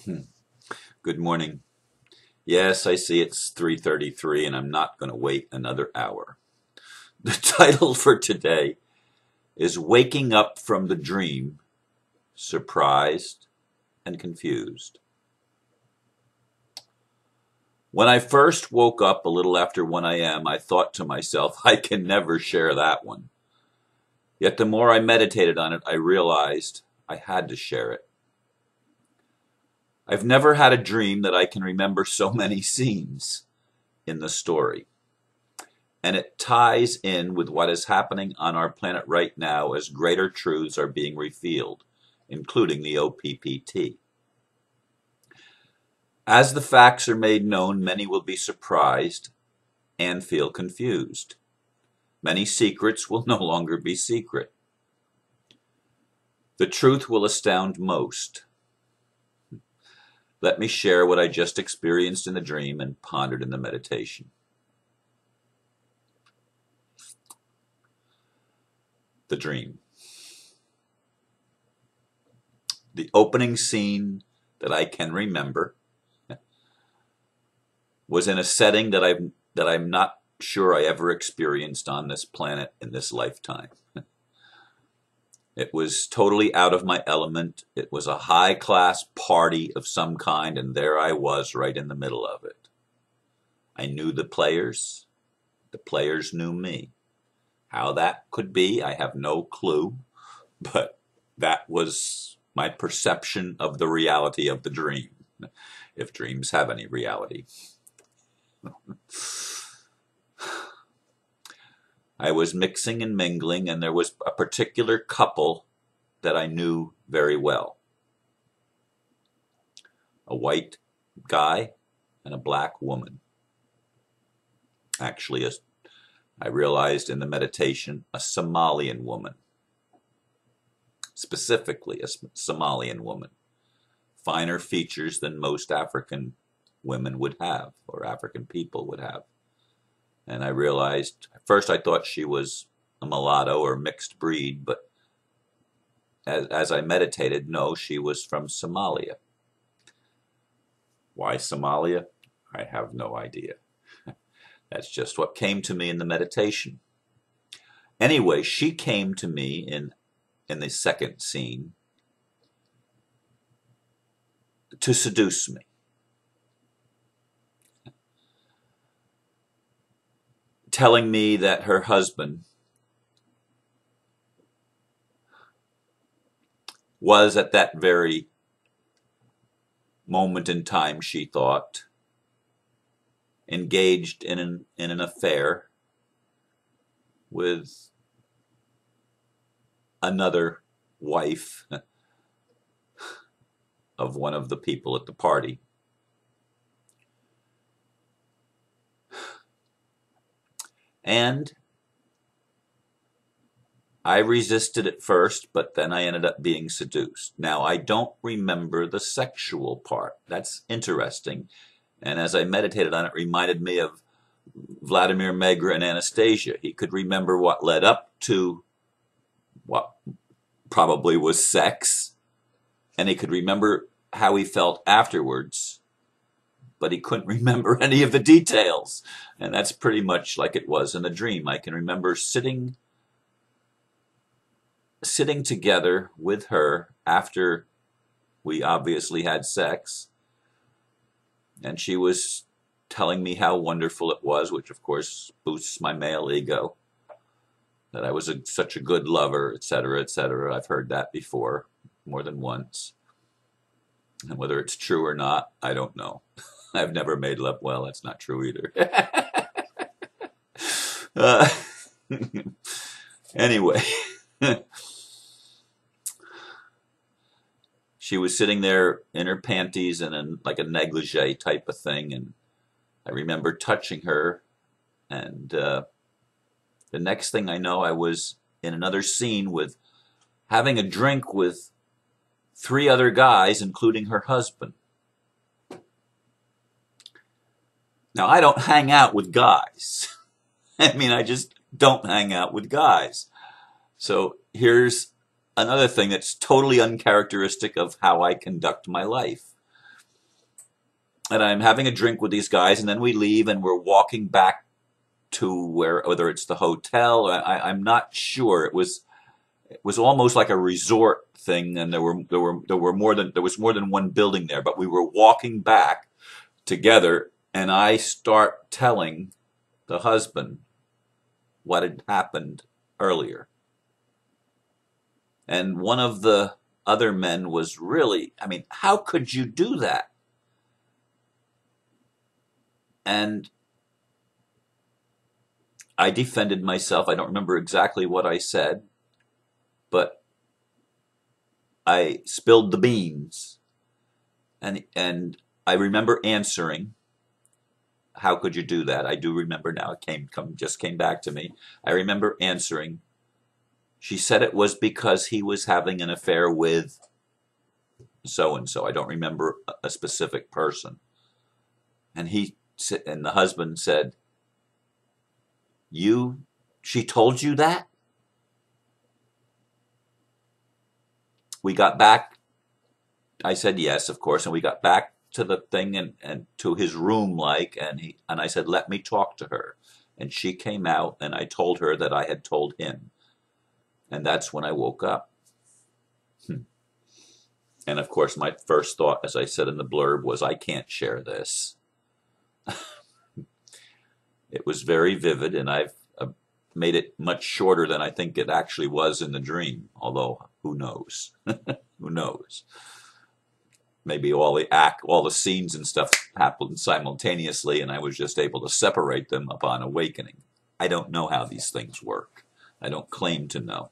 Hmm. Good morning. Yes, I see it's 3:33 and I'm not going to wait another hour. The title for today is Waking Up from the Dream, Surprised and Confused. When I first woke up a little after 1 a.m., I thought to myself, I can never share that one. Yet the more I meditated on it, I realized I had to share it. I've never had a dream that I can remember so many scenes in the story. And it ties in with what is happening on our planet right now as greater truths are being revealed, including the OPPT. As the facts are made known, many will be surprised and feel confused. Many secrets will no longer be secret. The truth will astound most. Let me share what I just experienced in the dream and pondered in the meditation. The dream. The opening scene that I can remember was in a setting that I'm not sure I ever experienced on this planet in this lifetime. It was totally out of my element. It was a high-class party of some kind, and there I was right in the middle of it. I knew the players knew me. How that could be, I have no clue, but that was my perception of the reality of the dream, if dreams have any reality. I was mixing and mingling, and there was a particular couple that I knew very well. A white guy and a black woman. Actually, I realized in the meditation, a Somalian woman. Specifically, a Somalian woman. Finer features than most African women would have, or African people would have. And I realized, at first I thought she was a mulatto or mixed breed, but as I meditated, no, she was from Somalia. Why Somalia? I have no idea. That's just what came to me in the meditation. Anyway, she came to me in the second scene to seduce me. Telling me that her husband was at that very moment in time, she thought, engaged in an affair with another wife of one of the people at the party. And I resisted at first, but then I ended up being seduced. Now, I don't remember the sexual part. That's interesting. And as I meditated on it, reminded me of Vladimir Megra and Anastasia. He could remember what led up to what probably was sex, and he could remember how he felt afterwards, but he couldn't remember any of the details. And that's pretty much like it was in the dream. I can remember sitting together with her after we obviously had sex, and she was telling me how wonderful it was, which of course boosts my male ego, that I was such a good lover, etc., etc. I've heard that before, more than once. And whether it's true or not, I don't know. I've never made love. Well, that's not true either. uh, anyway, she was sitting there in her panties and like a negligee type of thing, and I remember touching her, and the next thing I know, I was in another scene with having a drink with 3 other guys, including her husband. Now, I don't hang out with guys. I mean, I just don't hang out with guys. So here's another thing that's totally uncharacteristic of how I conduct my life. and I'm having a drink with these guys, and then we leave, and we're walking back to whether it's the hotel. I'm not sure. It was almost like a resort thing, and there was more than one building there. But we were walking back together, and I start telling the husband what had happened earlier. And one of the other men was really, I mean, how could you do that? And I defended myself. I don't remember exactly what I said, but I spilled the beans. And I remember answering, how could you do that? I do remember now. It just came back to me. I remember answering. She said it was because he was having an affair with so-and-so. I don't remember a specific person. And the husband said, she told you that? We got back. I said yes, of course, and we got back to the thing and to his room, and I said, let me talk to her. And she came out, and I told her that I had told him. And that's when I woke up. And of course, my first thought, as I said in the blurb, was, I can't share this. It was very vivid, and I've made it much shorter than I think it actually was in the dream. Although, who knows? Who knows? Maybe all the scenes and stuff happened simultaneously, and I was just able to separate them upon awakening. I don't know how these things work. I don't claim to know.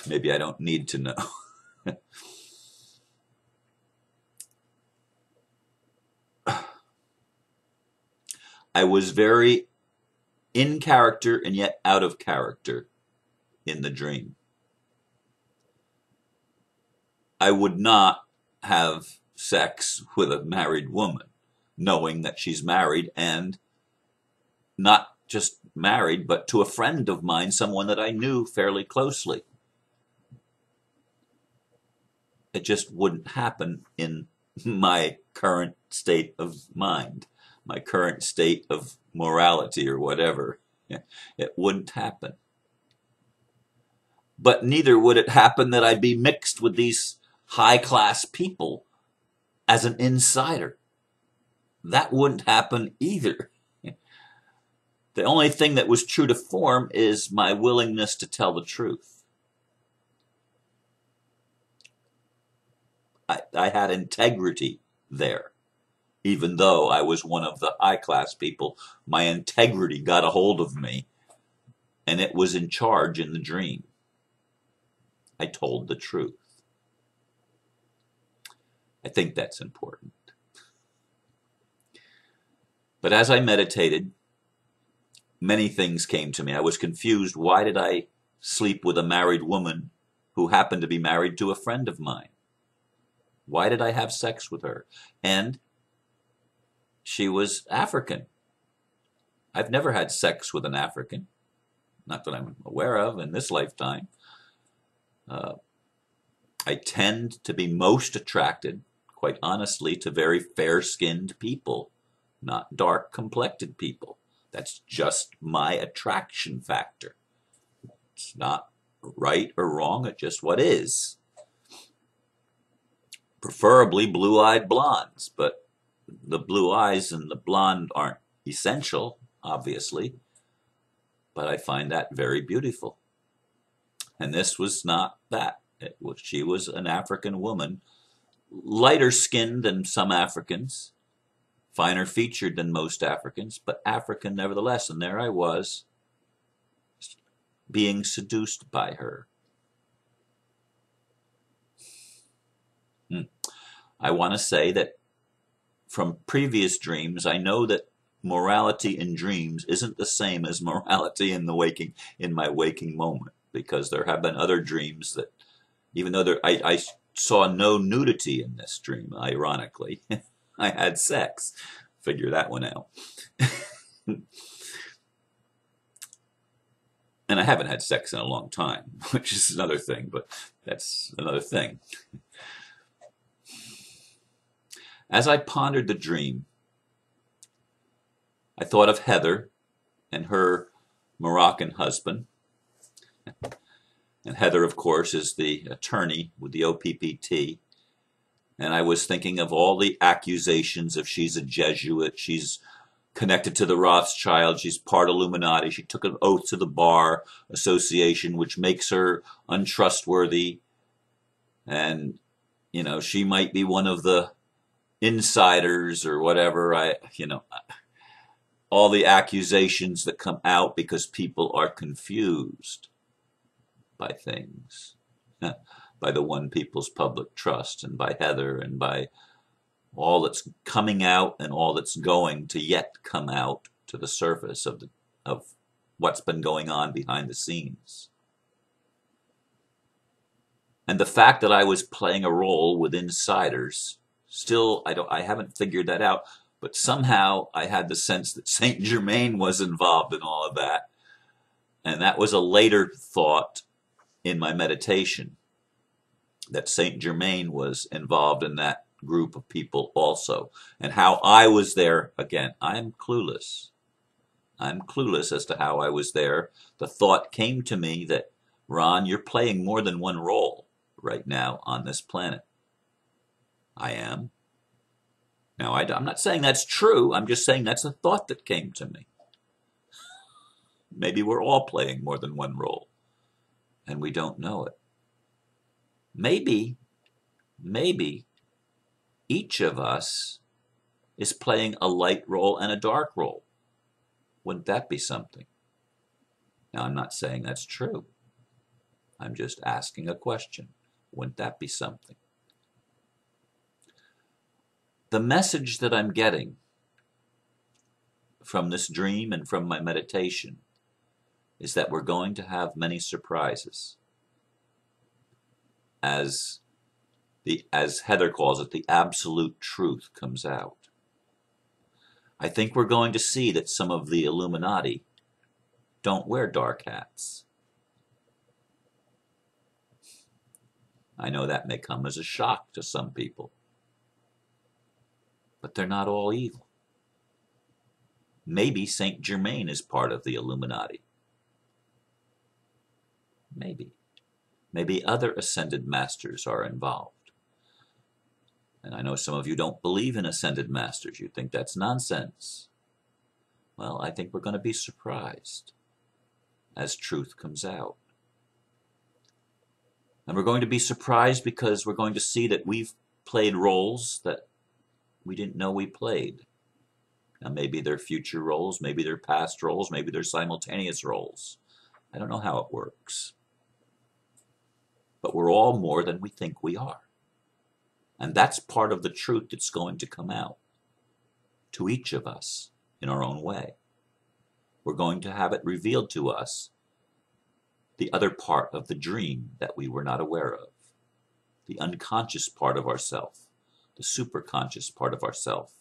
Maybe I don't need to know. I was very in character and yet out of character in the dream. I would not have sex with a married woman, knowing that she's married, and not just married, but to a friend of mine, someone that I knew fairly closely. It just wouldn't happen in my current state of mind, my current state of morality or whatever. It wouldn't happen. But neither would it happen that I'd be mixed with these high-class people as an insider. That wouldn't happen either. The only thing that was true to form is my willingness to tell the truth. I had integrity there. Even though I was one of the high-class people, my integrity got a hold of me, and it was in charge in the dream. I told the truth. I think that's important. But as I meditated, many things came to me. I was confused. Why did I sleep with a married woman who happened to be married to a friend of mine? Why did I have sex with her? And she was African. I've never had sex with an African, not that I'm aware of in this lifetime. I tend to be most attracted, quite honestly, to very fair-skinned people, not dark-complected people. That's just my attraction factor. It's not right or wrong, it's just what is. Preferably blue-eyed blondes, but the blue eyes and the blonde aren't essential, obviously, but I find that very beautiful. And this was not that. She was an African woman, lighter skinned than some Africans, finer featured than most Africans, but African nevertheless. And there I was, being seduced by her. I want to say that from previous dreams, I know that morality in dreams isn't the same as morality in my waking moment, because there have been other dreams that, even though I saw no nudity in this dream, ironically, I had sex. Figure that one out. And I haven't had sex in a long time, which is another thing, but that's another thing. As I pondered the dream, I thought of Heather and her Moroccan husband. And Heather, of course, is the attorney with the OPPT. And I was thinking of all the accusations of she's a Jesuit, she's connected to the Rothschild, she's part Illuminati, she took an oath to the Bar Association, which makes her untrustworthy. And, you know, she might be one of the insiders or whatever. All the accusations that come out because people are confused by things, by the one people's public trust, and by Heather, and by all that's coming out and all that's going to yet come out to the surface of what's been going on behind the scenes. And the fact that I was playing a role with insiders, still I haven't figured that out, but somehow I had the sense that Saint Germain was involved in all of that. And that was a later thought in my meditation, that Saint Germain was involved in that group of people also, and how I was there. Again, I'm clueless. I'm clueless as to how I was there. The thought came to me that, Ron, you're playing more than one role right now on this planet. I am. Now, I'm not saying that's true. I'm just saying that's a thought that came to me. Maybe we're all playing more than one role, and we don't know it. Maybe each of us is playing a light role and a dark role. Wouldn't that be something? Now, I'm not saying that's true. I'm just asking a question. Wouldn't that be something? The message that I'm getting from this dream and from my meditation is that we're going to have many surprises. As Heather calls it, the absolute truth comes out. I think we're going to see that some of the Illuminati don't wear dark hats. I know that may come as a shock to some people, but they're not all evil. Maybe Saint Germain is part of the Illuminati. Maybe. Maybe other ascended masters are involved. And I know some of you don't believe in ascended masters. You think that's nonsense. Well, I think we're going to be surprised as truth comes out. And we're going to be surprised because we're going to see that we've played roles that we didn't know we played. Now, maybe they're future roles, maybe they're past roles, maybe they're simultaneous roles. I don't know how it works. But we're all more than we think we are. And that's part of the truth that's going to come out to each of us in our own way. We're going to have it revealed to us, the other part of the dream that we were not aware of, the unconscious part of ourself, the superconscious part of ourself.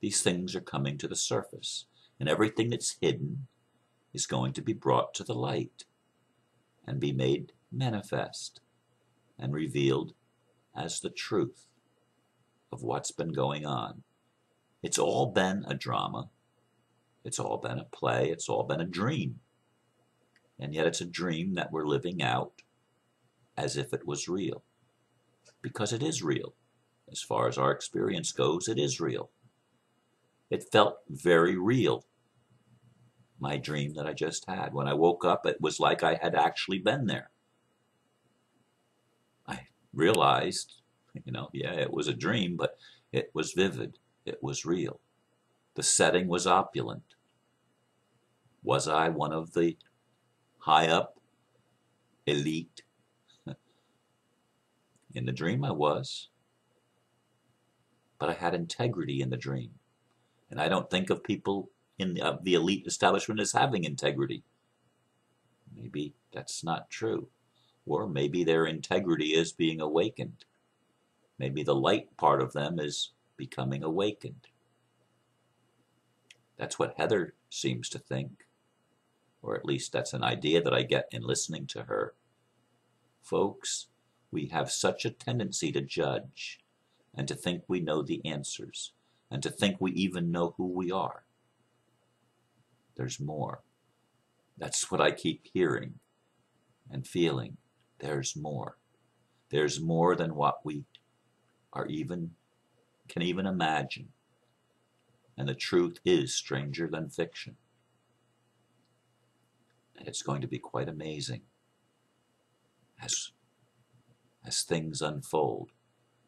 These things are coming to the surface, and everything that's hidden is going to be brought to the light and be made manifest and revealed as the truth of what's been going on. It's all been a drama. It's all been a play. It's all been a dream. And yet it's a dream that we're living out as if it was real. Because it is real. As far as our experience goes, it is real. It felt very real. My dream that I just had. When I woke up, it was like I had actually been there. I realized, yeah, it was a dream, but it was vivid. It was real. The setting was opulent. Was I one of the high up elite? In the dream I was. But I had integrity in the dream. And I don't think of people in the elite establishment as having integrity. Maybe that's not true. Or maybe their integrity is being awakened. Maybe the light part of them is becoming awakened. That's what Heather seems to think. Or at least that's an idea that I get in listening to her. Folks, we have such a tendency to judge and to think we know the answers, and to think we even know who we are. There's more. That's what I keep hearing and feeling. There's more. There's more than what we can even imagine. And the truth is stranger than fiction. And it's going to be quite amazing as things unfold,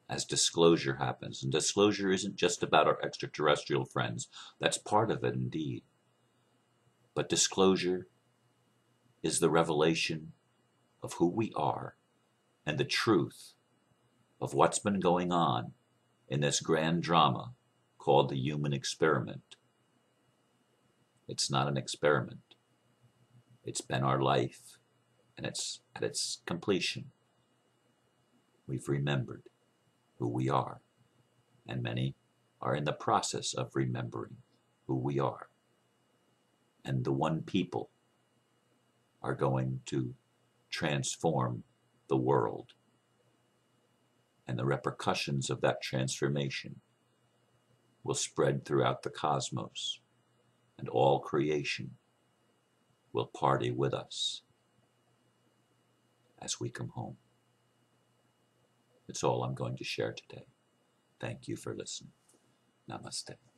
as disclosure happens. And disclosure isn't just about our extraterrestrial friends. That's part of it indeed. But disclosure is the revelation of who we are and the truth of what's been going on in this grand drama called the human experiment. It's not an experiment. It's been our life, and it's at its completion. We've remembered who we are, and many are in the process of remembering who we are. And the one people are going to transform the world. And the repercussions of that transformation will spread throughout the cosmos, and all creation will party with us as we come home. It's all I'm going to share today. Thank you for listening. Namaste.